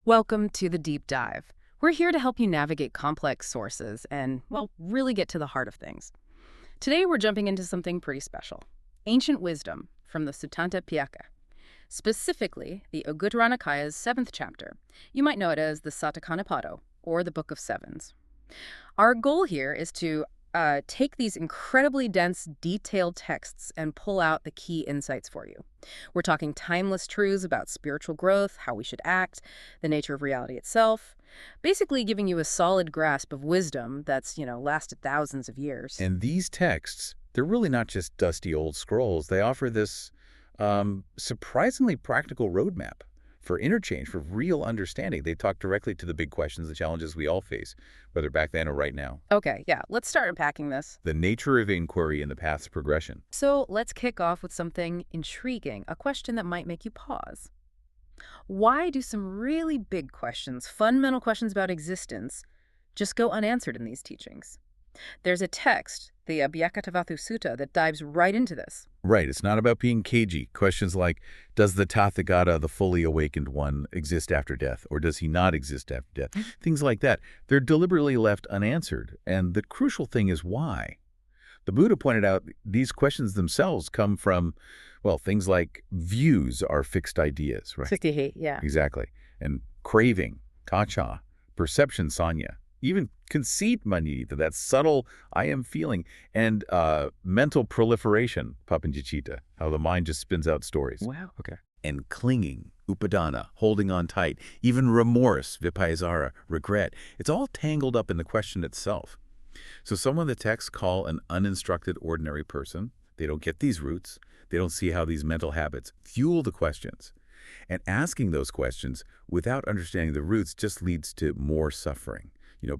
Welcome to the Deep Dive. We're here to help you navigate complex sources and, well, really get to the heart of things. Today we're jumping into something pretty special. Ancient wisdom from the Sutta Pitaka. Specifically, the Anguttara Nikaya's 7th chapter. You might know it as the Sattakanipāta, or the Book of Sevens. Our goal here is to take these incredibly dense, detailed texts and pull out the key insights for you. We're talking timeless truths about spiritual growth, how we should act, the nature of reality itself, basically giving you a solid grasp of wisdom that's, lasted thousands of years. And these texts, they're really not just dusty old scrolls. They offer this surprisingly practical roadmap for interchange, for real understanding. They talk directly to the big questions, the challenges we all face, whether back then or right now. Okay, yeah, let's start unpacking this. The nature of inquiry and the paths of progression. So let's kick off with something intriguing, a question that might make you pause. Why do some really big questions, fundamental questions about existence, just go unanswered in these teachings? There's a text, the Abhyakkatavattu Sutta, that dives right into this. Right. It's not about being cagey. Questions like, does the Tathagata, the fully awakened one, exist after death? Or does he not exist after death? Things like that. They're deliberately left unanswered. And the crucial thing is why. The Buddha pointed out these questions themselves come from, well, things like views are fixed ideas, right? Diṭṭhi, yeah. Exactly. And craving, kacha, perception, sanya. Even conceit, manita, that subtle I am feeling, and mental proliferation, papanjacita, how the mind just spins out stories. Wow, okay. And clinging, upadana, holding on tight, even remorse, vipaisara, regret. It's all tangled up in the question itself. So someone the texts call an uninstructed ordinary person, they don't get these roots, they don't see how these mental habits fuel the questions. And asking those questions without understanding the roots just leads to more suffering.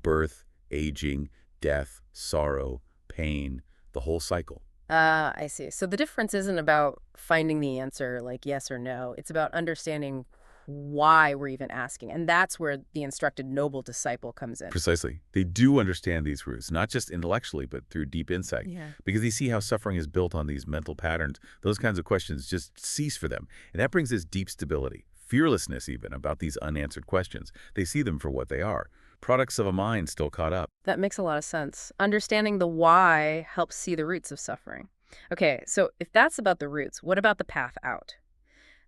Birth, aging, death, sorrow, pain, the whole cycle. I see. So the difference isn't about finding the answer, like yes or no. It's about understanding why we're even asking. And that's where the instructed noble disciple comes in. Precisely. They do understand these roots, not just intellectually, but through deep insight. Yeah. Because they see how suffering is built on these mental patterns. Those kinds of questions just cease for them. And that brings this deep stability, fearlessness even, about these unanswered questions. They see them for what they are. Products of a mind still caught up. That makes a lot of sense. Understanding the why helps see the roots of suffering. Okay, so if that's about the roots, what about the path out?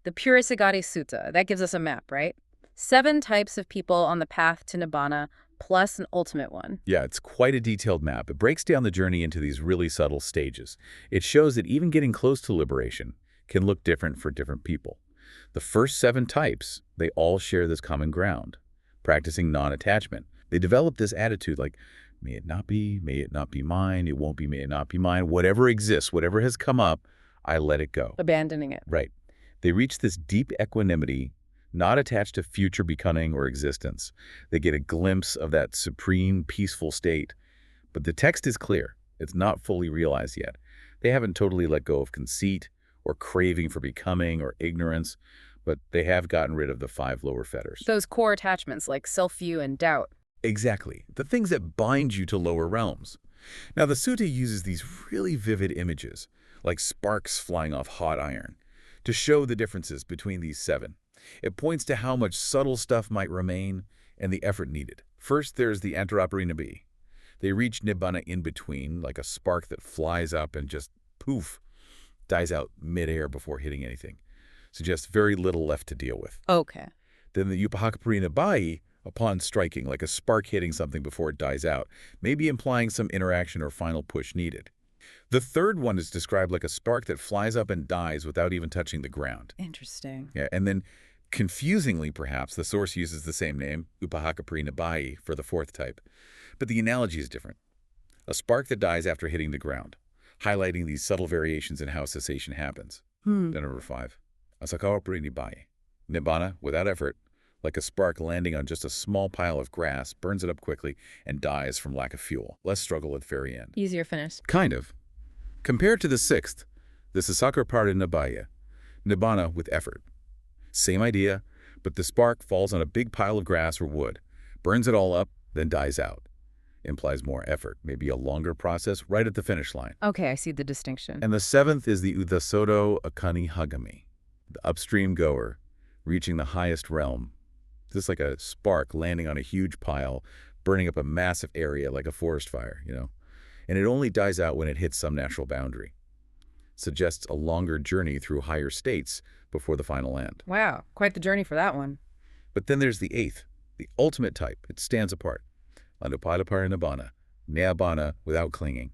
The Purisigati Sutta, that gives us a map, right? 7 types of people on the path to Nibbāna, plus an ultimate one. Yeah, it's quite a detailed map. It breaks down the journey into these really subtle stages. It shows that even getting close to liberation can look different for different people. The first 7 types, they all share this common ground. Practicing non-attachment. They develop this attitude like, may it not be mine, it won't be, may it not be mine, whatever exists, whatever has come up, I let it go. Abandoning it. Right. They reach this deep equanimity, not attached to future becoming or existence. They get a glimpse of that supreme, peaceful state. But the text is clear. It's not fully realized yet. They haven't totally let go of conceit or craving for becoming or ignorance, but they have gotten rid of the 5 lower fetters. Those core attachments like self-view and doubt. Exactly. The things that bind you to lower realms. Now, the sutta uses these really vivid images, like sparks flying off hot iron, to show the differences between these 7. It points to how much subtle stuff might remain and the effort needed. First, there's the Anguttara. They reach Nibbāna in between, like a spark that flies up and just, poof, dies out midair before hitting anything. Suggests very little left to deal with. Okay. Then the Upahakaparinibbāyi, upon striking, like a spark hitting something before it dies out, maybe implying some interaction or final push needed. The third one is described like a spark that flies up and dies without even touching the ground. Interesting. Yeah, and then, confusingly perhaps, the source uses the same name, Upahakaparinibbāyi, for the 4th type. But the analogy is different. A spark that dies after hitting the ground, highlighting these subtle variations in how cessation happens. Then number 5. Asakawaparibbāyi. Nibbāna, without effort, like a spark landing on just a small pile of grass, burns it up quickly and dies from lack of fuel. Less struggle at the very end. Easier finish. Kind of. Compared to the 6th, the Sattakanipāta, Nibbāna with effort. Same idea, but the spark falls on a big pile of grass or wood, burns it all up, then dies out. Implies more effort, maybe a longer process right at the finish line. Okay, I see the distinction. And the 7th is the Udasoto Akani Hagami, the upstream goer, reaching the highest realm, This is like a spark landing on a huge pile, burning up a massive area like a forest fire, And it only dies out when it hits some natural boundary. Suggests a longer journey through higher states before the final end. Wow, quite the journey for that one. But then there's the eighth, the ultimate type. It stands apart. Anguttara Nibbāna, Nibbāna without clinging.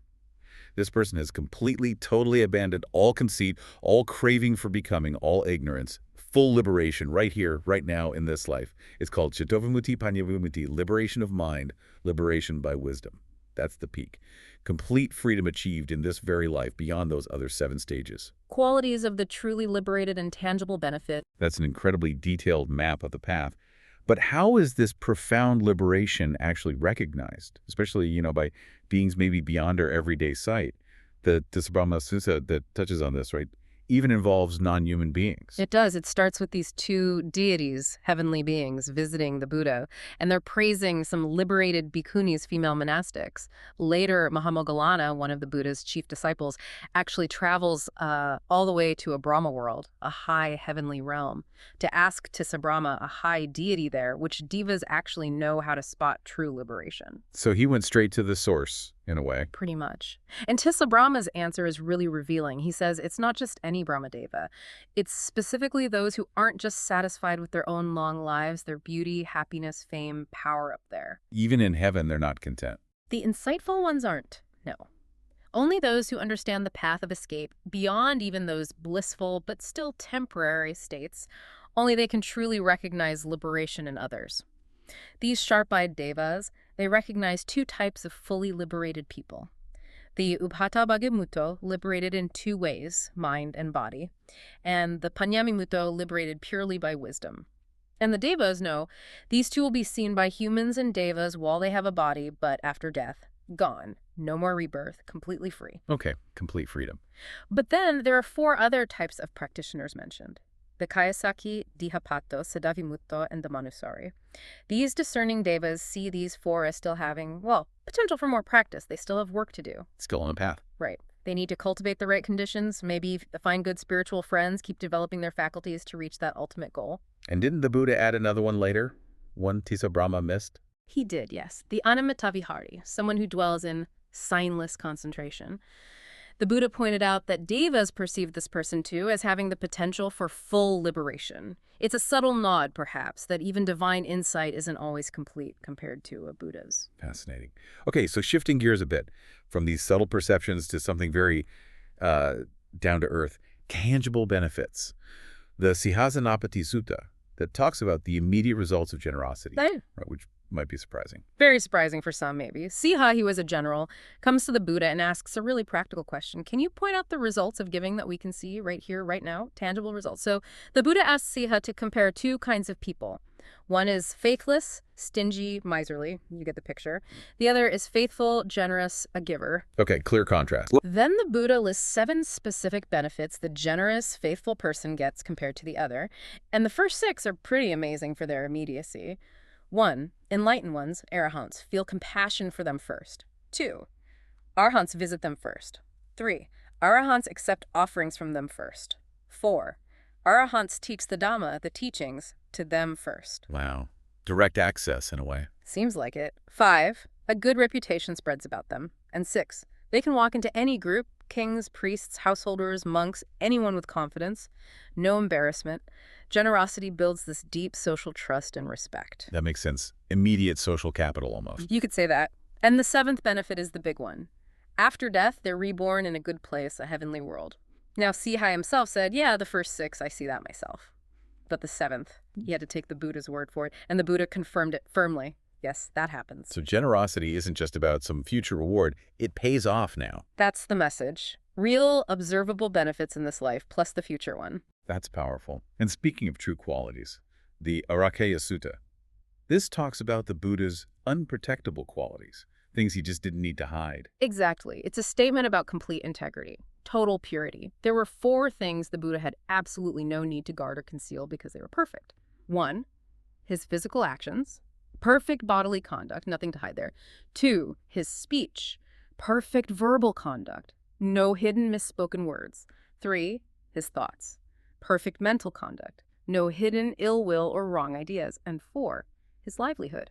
This person has completely, totally abandoned all conceit, all craving for becoming, all ignorance, full liberation right here, right now in this life. It's called Cittavimmutti Panyavimmutti, liberation of mind, liberation by wisdom. That's the peak. Complete freedom achieved in this very life beyond those other 7 stages. Qualities of the truly liberated and tangible benefit. That's an incredibly detailed map of the path. But how is this profound liberation actually recognized, especially, by beings maybe beyond our everyday sight? The Tisabhama Sutta that touches on this, right, even involves non-human beings. It does. It starts with these 2 deities, heavenly beings, visiting the Buddha, and they're praising some liberated bhikkhunis, female monastics. Later, Mahamoggallana, one of the Buddha's chief disciples, actually travels all the way to a Brahma world, a high heavenly realm, to ask Tisabhama, a high deity there, which devas actually know how to spot true liberation. So he went straight to the source, in a way. Pretty much. And Tisabhama's answer is really revealing. He says it's not just any Brahmadeva. It's specifically those who aren't just satisfied with their own long lives, their beauty, happiness, fame, power up there. Even in heaven, they're not content. The insightful ones aren't, no. Only those who understand the path of escape, beyond even those blissful but still temporary states, only they can truly recognize liberation in others. These sharp-eyed devas, they recognize 2 types of fully liberated people. The Ubhata-bhagimutto, liberated in 2 ways, mind and body, and the Panyamimutto, liberated purely by wisdom. And the devas know these 2 will be seen by humans and devas while they have a body, but after death, gone. No more rebirth, completely free. Okay, complete freedom. But then there are 4 other types of practitioners mentioned. The Kayasaki, Dihapatto, Siddhavimutto, and the Manusari. These discerning devas see these 4 as still having, potential for more practice. They still have work to do. Still on the path. Right. They need to cultivate the right conditions, maybe find good spiritual friends, keep developing their faculties to reach that ultimate goal. And didn't the Buddha add another one later? One Tisabhama missed? He did, yes. The Anamittavihari, someone who dwells in signless concentration. The Buddha pointed out that devas perceive this person, too, as having the potential for full liberation. It's a subtle nod, perhaps, that even divine insight isn't always complete compared to a Buddha's. Fascinating. Okay, so shifting gears a bit from these subtle perceptions to something very down-to-earth, tangible benefits. The Sihasanapati Sutta that talks about the immediate results of generosity, right, which might be surprising. Very surprising for some, maybe. Siha, he was a general, comes to the Buddha and asks a really practical question. Can you point out the results of giving that we can see right here, right now? Tangible results. So the Buddha asks Siha to compare 2 kinds of people. One is faithless, stingy, miserly. You get the picture. The other is faithful, generous, a giver. Okay, clear contrast. Then the Buddha lists 7 specific benefits the generous, faithful person gets compared to the other. And the first 6 are pretty amazing for their immediacy. 1. Enlightened ones, arahants, feel compassion for them first. 2. Arhants visit them first. 3. Arahants accept offerings from them first. 4. Arahants teach the Dhamma, the teachings, to them first. Wow. Direct access, in a way. Seems like it. 5. A good reputation spreads about them. And 6. They can walk into any group, kings, priests, householders, monks, anyone with confidence. No embarrassment. Generosity builds this deep social trust and respect. That makes sense. Immediate social capital, almost. You could say that. And the 7th benefit is the big one. After death, they're reborn in a good place, a heavenly world. Now, Sihai himself said, yeah, the first 6, I see that myself. But the 7th, he had to take the Buddha's word for it, and the Buddha confirmed it firmly. Yes, that happens. So generosity isn't just about some future reward. It pays off now. That's the message. Real, observable benefits in this life, plus the future one. That's powerful. And speaking of true qualities, the Arakaya Sutta. This talks about the Buddha's unprotectable qualities, things he just didn't need to hide. Exactly. It's a statement about complete integrity, total purity. There were 4 things the Buddha had absolutely no need to guard or conceal because they were perfect. 1, his physical actions, perfect bodily conduct, nothing to hide there. 2, his speech, perfect verbal conduct, no hidden misspoken words. 3, his thoughts, perfect mental conduct, No hidden ill will or wrong ideas. And 4, his livelihood.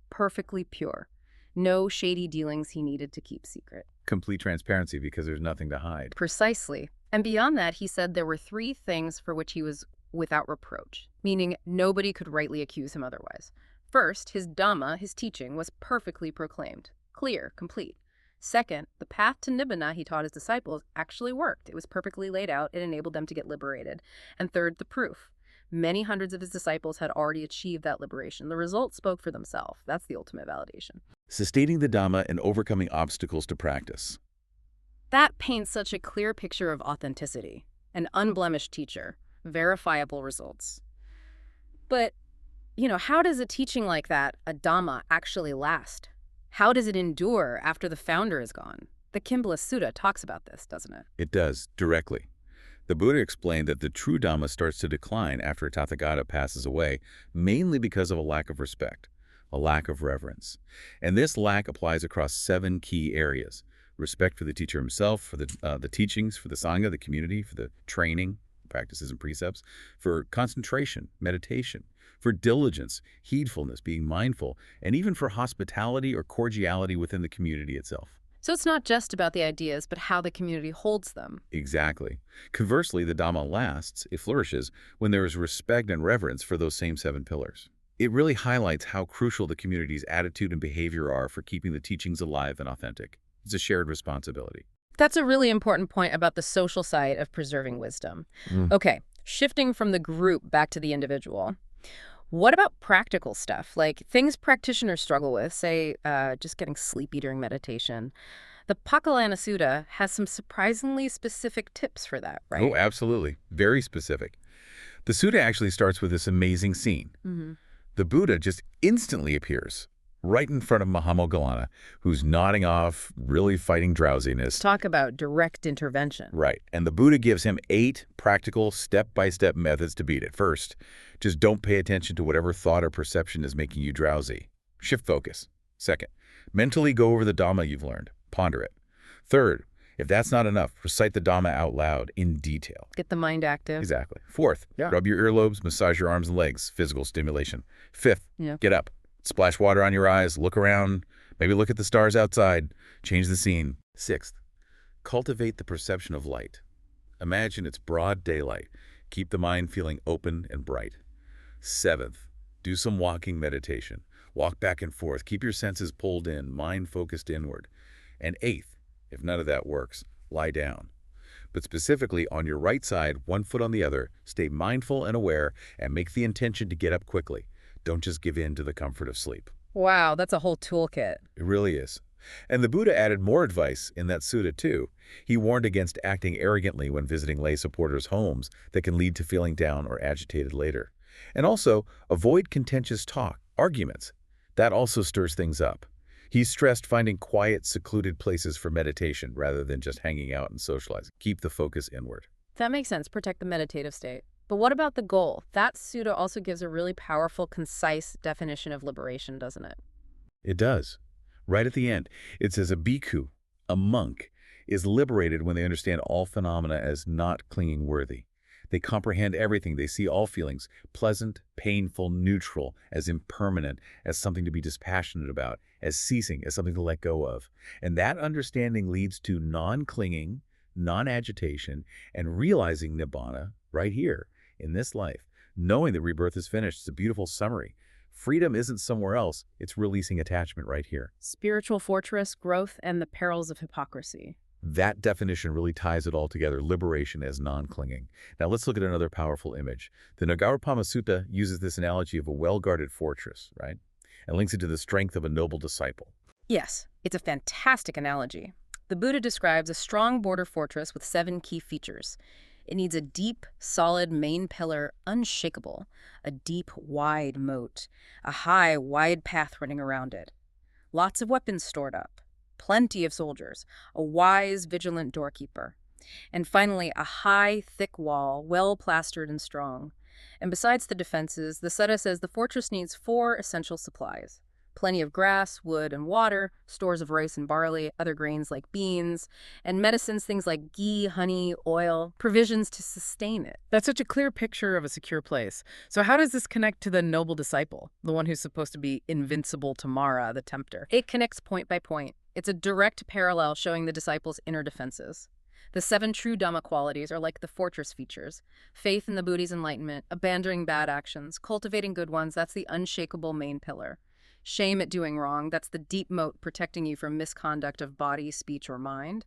Perfectly pure. No shady dealings he needed to keep secret. Complete transparency because there's nothing to hide. Precisely. And beyond that, he said there were 3 things for which he was without reproach, meaning nobody could rightly accuse him otherwise. First, his Dhamma, his teaching, was perfectly proclaimed. Clear, complete. Second, the path to Nibbāna he taught his disciples actually worked. It was perfectly laid out. It enabled them to get liberated. And third, the proof. Many hundreds of his disciples had already achieved that liberation. The results spoke for themselves. That's the ultimate validation. Sustaining the Dhamma and overcoming obstacles to practice. That paints such a clear picture of authenticity. An unblemished teacher. Verifiable results. But, how does a teaching like that, a Dhamma, actually last? How does it endure after the founder is gone? The Kimbala Sutta talks about this, doesn't it? It does, directly. The Buddha explained that the true Dhamma starts to decline after a Tathagata passes away, mainly because of a lack of respect, a lack of reverence. And this lack applies across 7 key areas. Respect for the teacher himself, for the teachings, for the Sangha, the community, for the training, practices and precepts, for concentration, meditation, for diligence, heedfulness, being mindful, and even for hospitality or cordiality within the community itself. So it's not just about the ideas, but how the community holds them. Exactly. Conversely, the Dhamma lasts, it flourishes, when there is respect and reverence for those same 7 pillars. It really highlights how crucial the community's attitude and behavior are for keeping the teachings alive and authentic. It's a shared responsibility. That's a really important point about the social side of preserving wisdom. Okay, shifting from the group back to the individual. What about practical stuff, like things practitioners struggle with, say, just getting sleepy during meditation? The Pakkalana Sutta has some surprisingly specific tips for that, right? Oh, absolutely. Very specific. The sutta actually starts with this amazing scene. The Buddha just instantly appears right in front of Mahamoggallana, who's nodding off, really fighting drowsiness. Talk about direct intervention. Right. And the Buddha gives him 8 practical step-by-step methods to beat it. First, just don't pay attention to whatever thought or perception is making you drowsy. Shift focus. Second, mentally go over the Dhamma you've learned. Ponder it. Third, if that's not enough, recite the Dhamma out loud in detail. Get the mind active. Exactly. Fourth, rub your earlobes, massage your arms and legs, physical stimulation. Fifth, get up. Splash water on your eyes, look around, maybe look at the stars outside, change the scene. Sixth, cultivate the perception of light. Imagine it's broad daylight. Keep the mind feeling open and bright. Seventh, do some walking meditation. Walk back and forth. Keep your senses pulled in, mind focused inward. And eighth, if none of that works, lie down. But specifically on your right side, 1 foot on the other, stay mindful and aware and make the intention to get up quickly. Don't just give in to the comfort of sleep. Wow, that's a whole toolkit. It really is. And the Buddha added more advice in that sutta too. He warned against acting arrogantly when visiting lay supporters' homes that can lead to feeling down or agitated later. And also, avoid contentious talk, arguments. That also stirs things up. He stressed finding quiet, secluded places for meditation rather than just hanging out and socializing. Keep the focus inward. That makes sense. Protect the meditative state. But what about the goal? That sutta also gives a really powerful, concise definition of liberation, doesn't it? It does. Right at the end, it says a bhikkhu, a monk, is liberated when they understand all phenomena as not clinging worthy. They comprehend everything. They see all feelings, pleasant, painful, neutral, as impermanent, as something to be dispassionate about, as ceasing, as something to let go of. And that understanding leads to non-clinging, non-agitation, and realizing Nibbāna right here in this life, knowing that rebirth is finished. It's a beautiful summary. Freedom isn't somewhere else. It's releasing attachment right here. Spiritual fortress, growth, and the perils of hypocrisy. That definition really ties it all together, liberation as non-clinging. Now let's look at another powerful image. The Nagarapama Sutta uses this analogy of a well-guarded fortress, right? And links it to the strength of a noble disciple. Yes, it's a fantastic analogy. The Buddha describes a strong border fortress with 7 key features. It needs a deep, solid main pillar, unshakable, a deep, wide moat, a high, wide path running around it, lots of weapons stored up, plenty of soldiers, a wise, vigilant doorkeeper, and finally a high, thick wall, well plastered and strong. And besides the defenses, the sutta says the fortress needs 4 essential supplies: plenty of grass, wood, and water, stores of rice and barley, other grains like beans, and medicines, things like ghee, honey, oil, provisions to sustain it. That's such a clear picture of a secure place. So how does this connect to the noble disciple, the one who's supposed to be invincible to Mara, the tempter? It connects point by point. It's a direct parallel showing the disciple's inner defenses. The 7 true Dhamma qualities are like the fortress features. Faith in the Buddha's enlightenment, abandoning bad actions, cultivating good ones, that's the unshakable main pillar. Shame at doing wrong, that's the deep moat protecting you from misconduct of body, speech, or mind.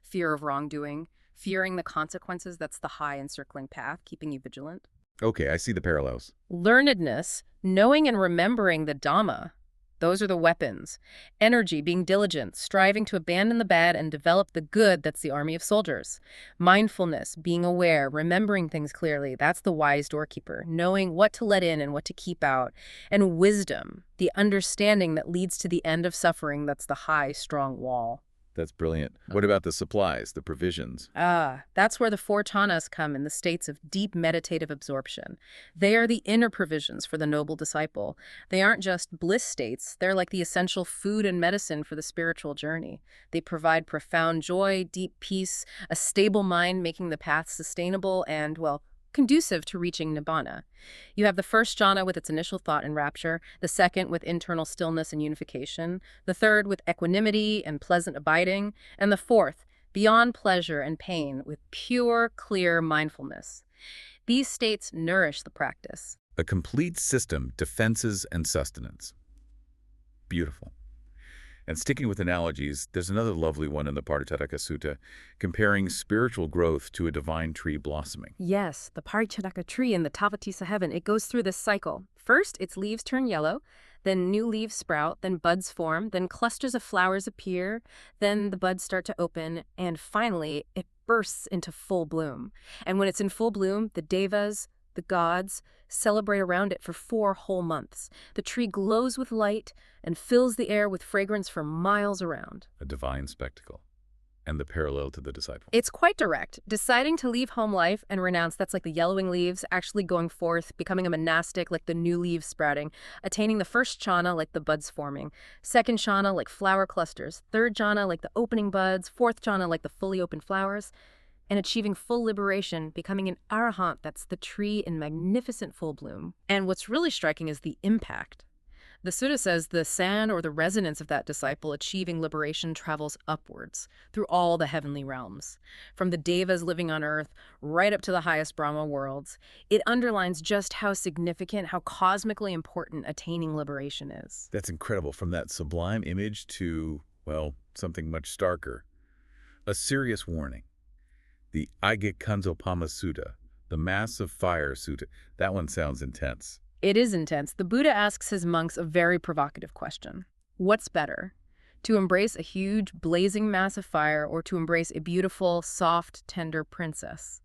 Fear of wrongdoing, fearing the consequences, that's the high encircling path, keeping you vigilant. Okay, I see the parallels. Learnedness, knowing and remembering the Dhamma, those are the weapons. Energy, being diligent, striving to abandon the bad and develop the good, that's the army of soldiers. Mindfulness, being aware, remembering things clearly, that's the wise doorkeeper, knowing what to let in and what to keep out. And wisdom, the understanding that leads to the end of suffering, that's the high, strong wall. That's brilliant. What about the supplies, the provisions? That's where the 4 jhanas come in the states of deep meditative absorption. They are the inner provisions for the noble disciple. They aren't just bliss states. They're like the essential food and medicine for the spiritual journey. They provide profound joy, deep peace, a stable mind, making the path sustainable and, well, conducive to reaching Nibbāna. You have the first jhana with its initial thought and rapture, the second with internal stillness and unification, the third with equanimity and pleasant abiding, and the fourth, beyond pleasure and pain, with pure, clear mindfulness. These states nourish the practice. A complete system, defenses and sustenance. Beautiful. And sticking with analogies, there's another lovely one in the Tathagata Sutta, comparing spiritual growth to a divine tree blossoming. Yes, the Parichadaka tree in the Tavatisa heaven, it goes through this cycle. First, its leaves turn yellow, then new leaves sprout, then buds form, then clusters of flowers appear, then the buds start to open, and finally, it bursts into full bloom. And when it's in full bloom, the devas, the gods, celebrate around it for 4 whole months. The tree glows with light and fills the air with fragrance for miles around. A divine spectacle. And the parallel to the disciple. It's quite direct. Deciding to leave home life and renounce, that's like the yellowing leaves, actually going forth, becoming a monastic like the new leaves sprouting, attaining the first jhana like the buds forming, second jhana like flower clusters, third jhana like the opening buds, fourth jhana like the fully open flowers, and achieving full liberation, becoming an arahant, that's the tree in magnificent full bloom. And what's really striking is the impact. The sutta says the sand or the resonance of that disciple achieving liberation travels upwards through all the heavenly realms. From the devas living on earth right up to the highest Brahma worlds, it underlines just how significant, how cosmically important attaining liberation is. That's incredible. From that sublime image to, well, something much starker. A serious warning. The Aigakkanzopama Sutta, the Mass of Fire Sutta, that one sounds intense. It is intense. The Buddha asks his monks a very provocative question. What's better? To embrace a huge, blazing mass of fire or to embrace a beautiful, soft, tender princess?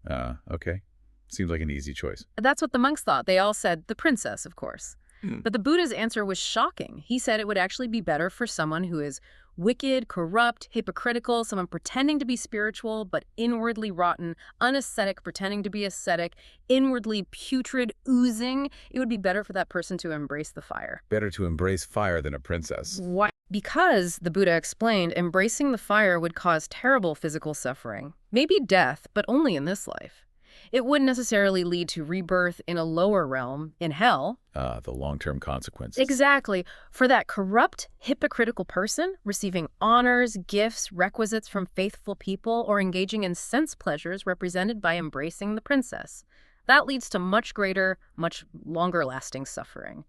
Okay. Seems like an easy choice. That's what the monks thought. They all said, the princess, of course. But the Buddha's answer was shocking. He said it would actually be better for someone who is wicked, corrupt, hypocritical, someone pretending to be spiritual, but inwardly rotten, unascetic, pretending to be ascetic, inwardly putrid, oozing. It would be better for that person to embrace the fire. Better to embrace fire than a princess. Why? Because, the Buddha explained, embracing the fire would cause terrible physical suffering. Maybe death, but only in this life. It wouldn't necessarily lead to rebirth in a lower realm, in hell. The long-term consequences. Exactly. For that corrupt, hypocritical person, receiving honors, gifts, requisites from faithful people, or engaging in sense pleasures represented by embracing the princess. That leads to much greater, much longer-lasting suffering.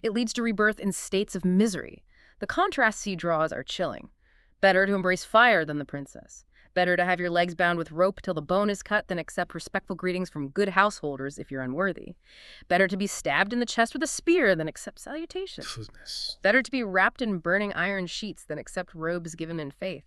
It leads to rebirth in states of misery. The contrasts he draws are chilling. Better to embrace fire than the princess. Better to have your legs bound with rope till the bone is cut than accept respectful greetings from good householders if you're unworthy. Better to be stabbed in the chest with a spear than accept salutations. Better to be wrapped in burning iron sheets than accept robes given in faith.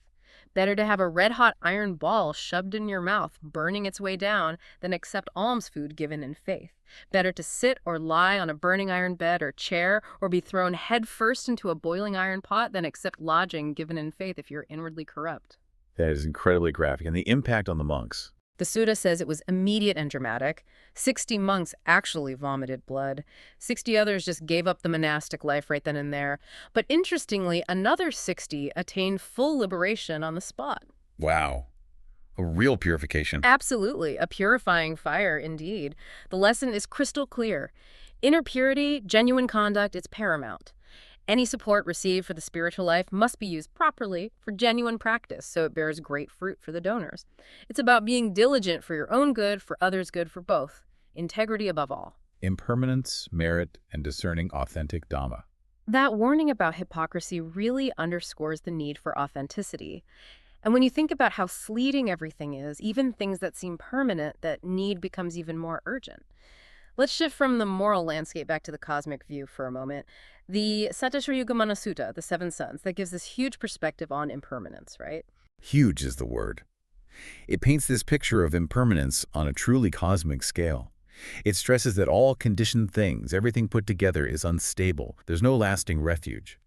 Better to have a red-hot iron ball shoved in your mouth, burning its way down, than accept alms food given in faith. Better to sit or lie on a burning iron bed or chair, or be thrown head-first into a boiling iron pot than accept lodging given in faith if you're inwardly corrupt. That is incredibly graphic. And the impact on the monks. The sutta says it was immediate and dramatic. 60 monks actually vomited blood. 60 others just gave up the monastic life right then and there. But interestingly, another 60 attained full liberation on the spot. Wow. A real purification. Absolutely. A purifying fire, indeed. The lesson is crystal clear. Inner purity, genuine conduct, it's paramount. Any support received for the spiritual life must be used properly for genuine practice so it bears great fruit for the donors. It's about being diligent for your own good, for others' good, for both. Integrity above all. Impermanence, merit, and discerning authentic Dhamma. That warning about hypocrisy really underscores the need for authenticity. And when you think about how fleeting everything is, even things that seem permanent, that need becomes even more urgent. Let's shift from the moral landscape back to the cosmic view for a moment. The Sattakanipāta Sutta, the Seven Suns, that gives this huge perspective on impermanence, right? Huge is the word. It paints this picture of impermanence on a truly cosmic scale. It stresses that all conditioned things, everything put together, is unstable. There's no lasting refuge.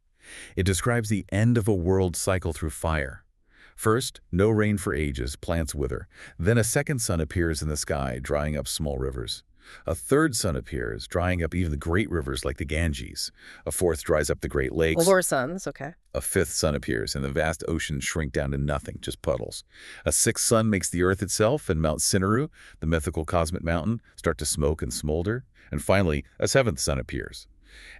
It describes the end of a world cycle through fire. First, no rain for ages, plants wither. Then a second sun appears in the sky, drying up small rivers. A third sun appears, drying up even the great rivers like the Ganges. A fourth dries up the Great Lakes. Four suns, okay. A fifth sun appears, and the vast oceans shrink down to nothing, just puddles. A sixth sun makes the earth itself and Mount Sinnaru, the mythical cosmic mountain, start to smoke and smolder. And finally, a seventh sun appears.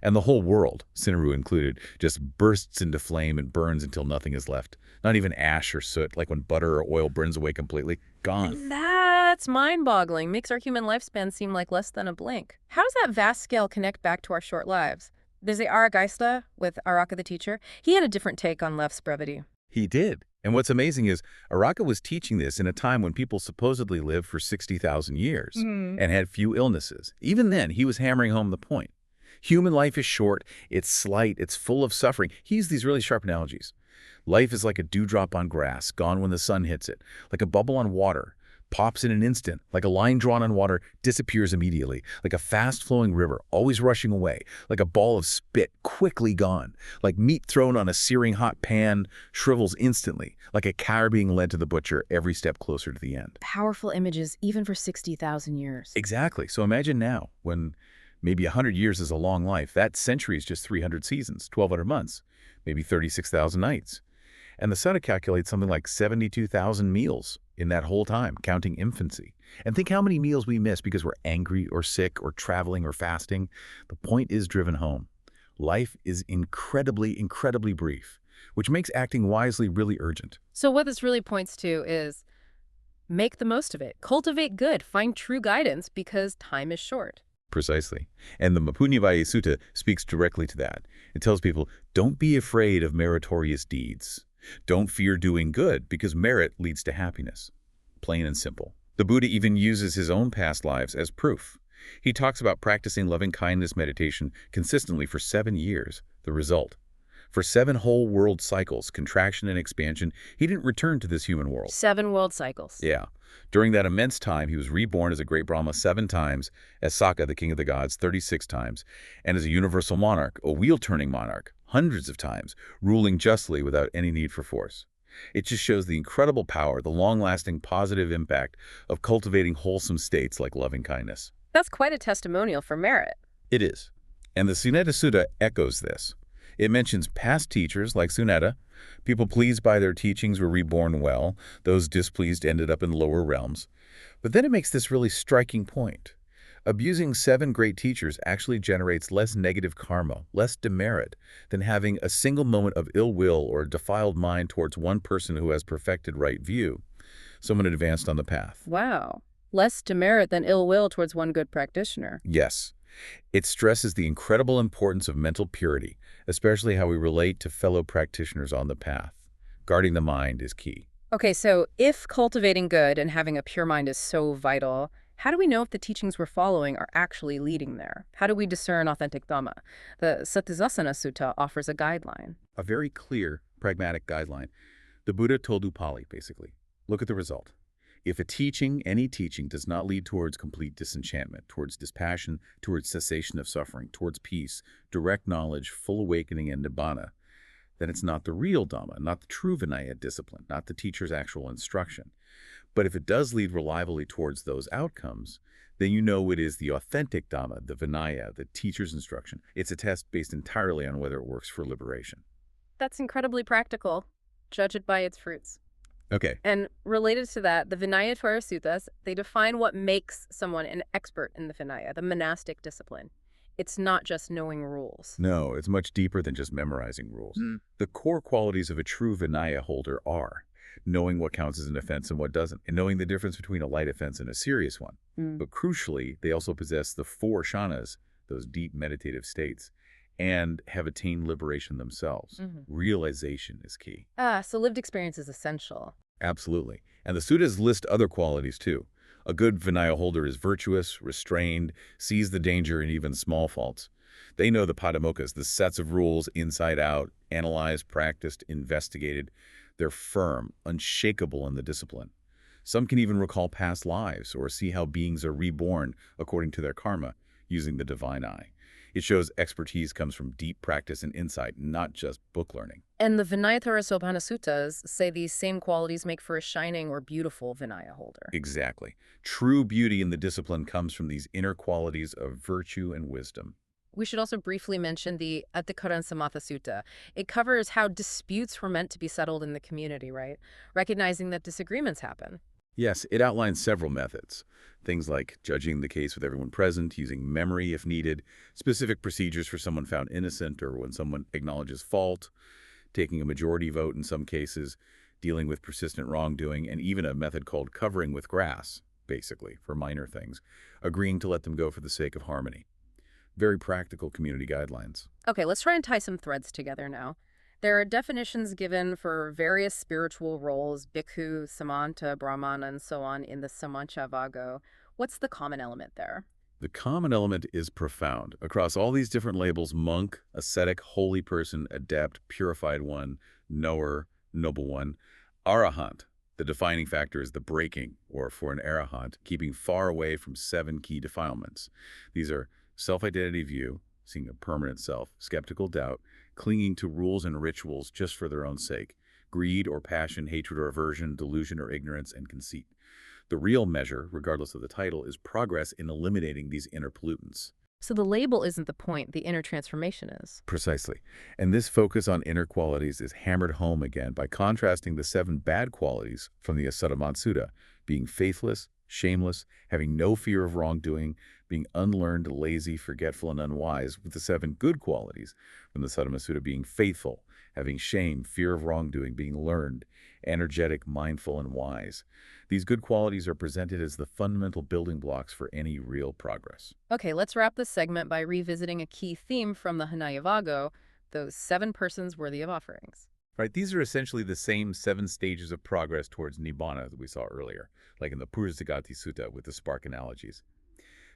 And the whole world, Sinnaru included, just bursts into flame and burns until nothing is left. Not even ash or soot, like when butter or oil burns away completely. Gone. That's mind-boggling. Makes our human lifespan seem like less than a blink. How does that vast scale connect back to our short lives? There's the Aragaista with Araka the teacher. He had a different take on life's brevity. He did. And what's amazing is Araka was teaching this in a time when people supposedly lived for 60,000 years and had few illnesses. Even then, he was hammering home the point. Human life is short, it's slight, it's full of suffering. He used these really sharp analogies. Life is like a dewdrop on grass, gone when the sun hits it, like a bubble on water, pops in an instant, like a line drawn on water, disappears immediately, like a fast-flowing river, always rushing away, like a ball of spit, quickly gone, like meat thrown on a searing hot pan, shrivels instantly, like a cow being led to the butcher, every step closer to the end. Powerful images, even for 60,000 years. Exactly. So imagine now, when maybe 100 years is a long life, that century is just 300 seasons, 1,200 months, maybe 36,000 nights. And the Sutta calculates something like 72,000 meals in that whole time, counting infancy. And think how many meals we miss because we're angry or sick or traveling or fasting. The point is driven home. Life is incredibly, incredibly brief, which makes acting wisely really urgent. So what this really points to is make the most of it. Cultivate good. Find true guidance because time is short. Precisely. And the Mapunyavaya Sutta speaks directly to that. It tells people, don't be afraid of meritorious deeds. Don't fear doing good because merit leads to happiness. Plain and simple. The Buddha even uses his own past lives as proof. He talks about practicing loving-kindness meditation consistently for 7 years. The result? For 7 whole world cycles, contraction and expansion, he didn't return to this human world. 7 world cycles. Yeah. During that immense time, he was reborn as a great Brahma 7 times, as Sakka, the king of the gods, 36 times, and as a universal monarch, a wheel-turning monarch, hundreds of times, ruling justly without any need for force. It just shows the incredible power, the long-lasting positive impact of cultivating wholesome states like loving kindness. That's quite a testimonial for merit. It is. And the Sunnata Sutta echoes this. It mentions past teachers like Sunnata. People pleased by their teachings were reborn well. Those displeased ended up in lower realms. But then it makes this really striking point. Abusing 7 great teachers actually generates less negative karma, less demerit, than having a single moment of ill will or a defiled mind towards one person who has perfected right view, someone advanced on the path. Wow. Less demerit than ill will towards one good practitioner. Yes. It stresses the incredible importance of mental purity, especially how we relate to fellow practitioners on the path. Guarding the mind is key. Okay, so if cultivating good and having a pure mind is so vital, how do we know if the teachings we're following are actually leading there? How do we discern authentic Dhamma? The Sattisasana Sutta offers a guideline. A very clear, pragmatic guideline. The Buddha told Upali, basically. Look at the result. If a teaching, any teaching, does not lead towards complete disenchantment, towards dispassion, towards cessation of suffering, towards peace, direct knowledge, full awakening, and Nibbāna, then it's not the real Dhamma, not the true Vinaya discipline, not the teacher's actual instruction. But if it does lead reliably towards those outcomes, then you know it is the authentic Dhamma, the Vinaya, the teacher's instruction. It's a test based entirely on whether it works for liberation. That's incredibly practical. Judge it by its fruits. Okay, And related to that, the Vinayatara Suttas, they define what makes someone an expert in the Vinaya, the monastic discipline. It's not just knowing rules. no, it's much deeper than just memorizing rules. The core qualities of a true Vinaya holder are knowing what counts as an offense and what doesn't, and knowing the difference between a light offense and a serious one. But crucially, they also possess the 4 shanas, those deep meditative states, and have attained liberation themselves. Realization is key. So lived experience is essential. Absolutely. And the suttas list other qualities too. A good Vinaya holder is virtuous, restrained, sees the danger in even small faults. They know the padamokkha's, the sets of rules inside out, analyzed, practiced, investigated. They're firm, unshakable in the discipline. Some can even recall past lives or see how beings are reborn according to their karma, using the divine eye. It shows expertise comes from deep practice and insight, not just book learning. And the Vinayatara Sopanna Suttas say these same qualities make for a shining or beautiful Vinaya holder. Exactly. True beauty in the discipline comes from these inner qualities of virtue and wisdom. We should also briefly mention the Atthikara Samatha Sutta. It covers how disputes were meant to be settled in the community, right? Recognizing that disagreements happen. Yes, it outlines several methods. Things like judging the case with everyone present, using memory if needed, specific procedures for someone found innocent or when someone acknowledges fault, taking a majority vote in some cases, dealing with persistent wrongdoing, and even a method called covering with grass, basically, for minor things, agreeing to let them go for the sake of harmony. Very practical community guidelines. Okay, let's try and tie some threads together now. There are definitions given for various spiritual roles, bhikkhu, samanta, brahmana, and so on in the Samancha-Vago. What's the common element there? The common element is profound. Across all these different labels, monk, ascetic, holy person, adept, purified one, knower, noble one, arahant. The defining factor is the breaking, or for an arahant, keeping far away from 7 key defilements. These are self-identity view, seeing a permanent self, skeptical doubt, clinging to rules and rituals just for their own sake, greed or passion, hatred or aversion, delusion or ignorance, and conceit. The real measure, regardless of the title, is progress in eliminating these inner pollutants. So the label isn't the point, the inner transformation is. Precisely. And this focus on inner qualities is hammered home again by contrasting the 7 bad qualities from the Asattamant Sutta, being faithless, shameless, having no fear of wrongdoing, being unlearned, lazy, forgetful, and unwise, with the 7 good qualities from the Sattama Sutta being faithful, having shame, fear of wrongdoing, being learned, energetic, mindful, and wise. These good qualities are presented as the fundamental building blocks for any real progress. Okay, let's wrap this segment by revisiting a key theme from the Vinaya-Vago, those 7 persons worthy of offerings. Right, these are essentially the same 7 stages of progress towards Nibbāna that we saw earlier, like in the Purusagati Sutta with the spark analogies.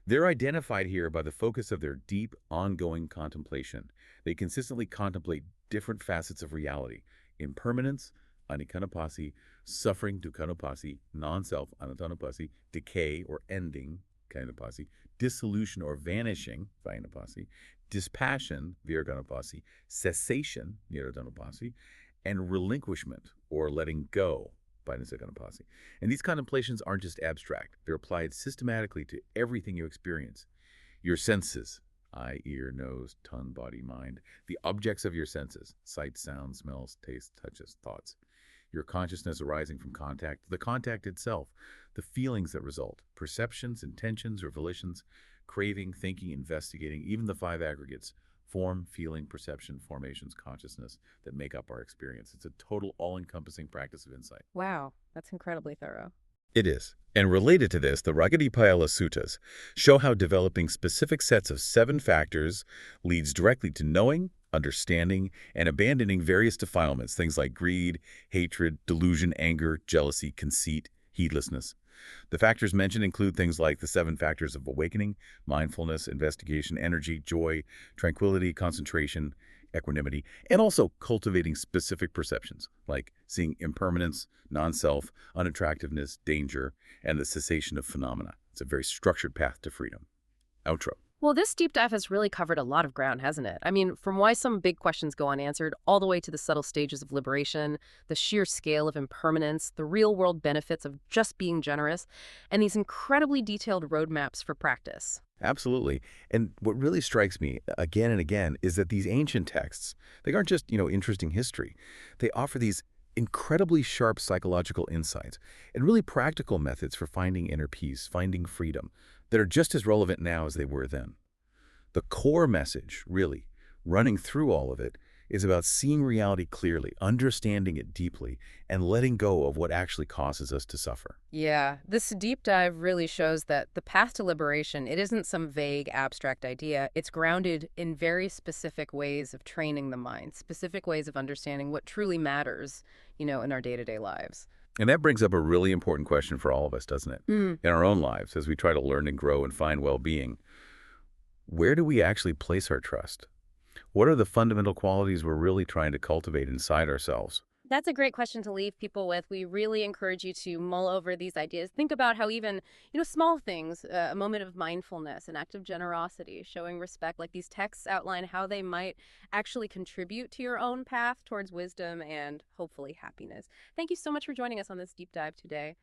They're identified here by the focus of their deep, ongoing contemplation. They consistently contemplate different facets of reality: impermanence, aniccanapāsi, suffering, dukkhanupāsi, non-self, anattanupāsi, decay or ending, khayanupāsi, dissolution or vanishing, vayanupāsi, dispassion, virganupāsi, cessation, nirodhanupāsi, and relinquishment or letting go, Sattakanipāta. And these contemplations aren't just abstract. They're applied systematically to everything you experience. Your senses, eye, ear, nose, tongue, body, mind, the objects of your senses, sight, sound, smells, taste, touches, thoughts. Your consciousness arising from contact, the contact itself, the feelings that result, perceptions, intentions, or volitions, craving, thinking, investigating, even the 5 aggregates, form, feeling, perception, formations, consciousness that make up our experience. It's a total all-encompassing practice of insight. Wow, that's incredibly thorough. It is. And related to this, the Ragadipayala Suttas show how developing specific sets of 7 factors leads directly to knowing, understanding, and abandoning various defilements, things like greed, hatred, delusion, anger, jealousy, conceit, heedlessness. The factors mentioned include things like the 7 factors of awakening, mindfulness, investigation, energy, joy, tranquility, concentration, equanimity, and also cultivating specific perceptions, like seeing impermanence, non-self, unattractiveness, danger, and the cessation of phenomena. It's a very structured path to freedom. Outro. Well, this deep dive has really covered a lot of ground, hasn't it? I mean, from why some big questions go unanswered, all the way to the subtle stages of liberation, the sheer scale of impermanence, the real-world benefits of just being generous, and these incredibly detailed roadmaps for practice. Absolutely. And what really strikes me again and again is that these ancient texts, they aren't just, interesting history. They offer these incredibly sharp psychological insights and really practical methods for finding inner peace, finding freedom, that are just as relevant now as they were then. The core message, really, running through all of it, is about seeing reality clearly, understanding it deeply, and letting go of what actually causes us to suffer. Yeah, this deep dive really shows that the path to liberation, it isn't some vague abstract idea. It's grounded in very specific ways of training the mind, specific ways of understanding what truly matters, in our day-to-day lives. And that brings up a really important question for all of us, doesn't it? Mm. In our own lives, as we try to learn and grow and find well-being, where do we actually place our trust? What are the fundamental qualities we're really trying to cultivate inside ourselves? That's a great question to leave people with. We really encourage you to mull over these ideas. Think about how even, small things, a moment of mindfulness, an act of generosity, showing respect, like these texts outline how they might actually contribute to your own path towards wisdom and hopefully happiness. Thank you so much for joining us on this deep dive today.